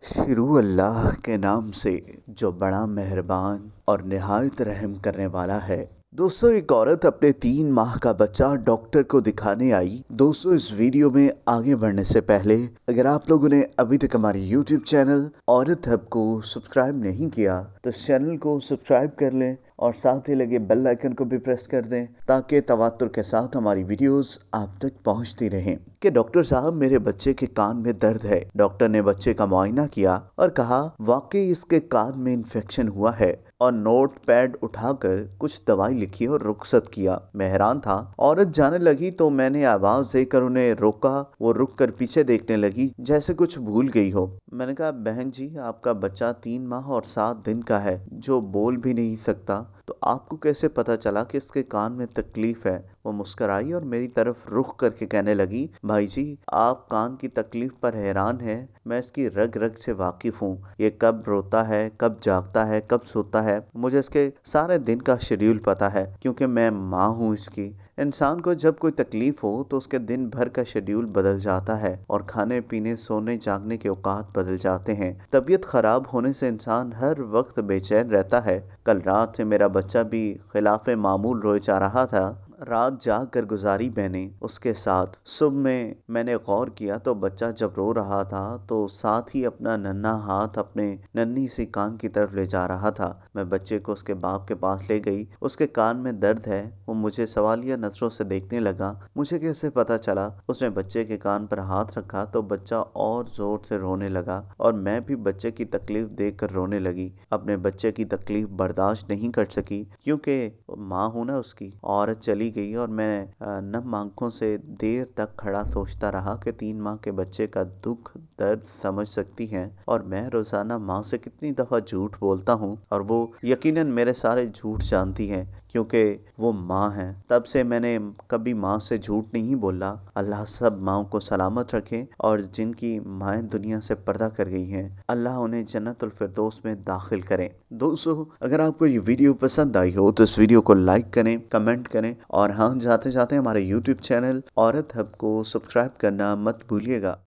شروع اللہ کے نام سے جو بڑا مہربان اور نہایت رحم کرنے والا ہے۔ دوستو، ایک عورت اپنے 3 ماہ کا بچہ ڈاکٹر کو دکھانے آئی۔ دوستو، اس ویڈیو میں آگے بڑھنے سے پہلے اگر آپ لوگوں نے ابھی تک ہماری یوٹیوب چینل عورت ہب کو سبسکرائب نہیں کیا تو اس چینل کو سبسکرائب کر لیں اور ساتھ ہی لگے بیل آئیکن کو بھی پریس کر دیں تاکہ تواتر کے ساتھ ہماری ویڈیوز آپ تک پہنچتی رہیں کہ ڈاکٹر صاحب میرے بچے کے کان میں درد ہے۔ ڈاکٹر نے بچے کا معائنہ کیا اور کہا واقعی اس کے کان میں انفیکشن ہوا ہے، اور نوٹ پیڈ اٹھا کر کچھ دوائی لکھی اور رخصت کیا۔ میں حیران تھا۔ عورت جانے لگی تو میں نے آواز دے کر انہیں روکا۔ وہ رک کر پیچھے دیکھنے لگی جیسے کچھ بھول گئی ہو۔ میں نے کہا بہن جی، آپ کا بچہ 3 ماہ اور 7 دن کا ہے جو بول بھی نہیں سکتا، تو آپ کو کیسے پتا چلا کہ اس کے کان میں تکلیف ہے؟ وہ مسکرائی اور میری طرف رخ کر کے کہنے لگی بھائی جی، آپ کان کی تکلیف پر حیران ہیں، میں اس کی رگ رگ سے واقف ہوں۔ یہ کب روتا ہے، کب جاگتا ہے، کب سوتا ہے، مجھے اس کے سارے دن کا شیڈیول پتا ہے کیونکہ میں ماں ہوں اس کی۔ انسان کو جب کوئی تکلیف ہو تو اس کے دن بھر کا شیڈیول بدل جاتا ہے اور کھانے پینے، سونے جاگنے کے اوقات بدل جاتے ہیں۔ طبیعت خراب ہونے سے انسان ہر وقت بے چین رہتا ہے۔ کل رات سے میرا بچہ بھی خلاف معمول روئے جا رہا تھا۔ رات جاگ کر گزاری میں نے اس کے ساتھ۔ صبح میں نے غور کیا تو بچہ جب رو رہا تھا تو ساتھ ہی اپنا ننھا ہاتھ اپنے ننھی سی کان کی طرف لے جا رہا تھا۔ میں بچے کو اس کے باپ کے پاس لے گئی۔ اس کے کان میں درد ہے۔ وہ مجھے سوالیہ نظروں سے دیکھنے لگا۔ مجھے کیسے پتا چلا؟ اس نے بچے کے کان پر ہاتھ رکھا تو بچہ اور زور سے رونے لگا اور میں بھی بچے کی تکلیف دیکھ کر رونے لگی۔ اپنے بچے کی تکلیف برداشت نہیں کر سکی کیونکہ ماں ہوں نا اس کی۔ عورت چلی گئی اور میں نم آنکھوں سے دیر تک کھڑا سوچتا رہا کہ 3 ماہ کے بچے کا دکھ درد سمجھ سکتی ہیں، اور میں روزانہ ماں سے کتنی دفعہ جھوٹ بولتا ہوں اور وہ یقیناً میرے سارے جھوٹ جانتی ہیں کیونکہ وہ ماں ہیں۔ تب سے میں نے کبھی ماں سے جھوٹ نہیں بولا۔ اللہ سب ماؤں کو سلامت رکھے، اور جن کی مائیں دنیا سے پردہ کر گئی ہیں اللہ انہیں جنت الفردوس میں داخل کریں۔ دوستو، اگر آپ کو یہ ویڈیو پسند آئی ہو تو اس ویڈیو کو لائک کریں، کمنٹ کریں، اور ہاں، جاتے جاتے ہمارے یوٹیوب چینل عورت ہب کو سبسکرائب کرنا مت بھولیے گا۔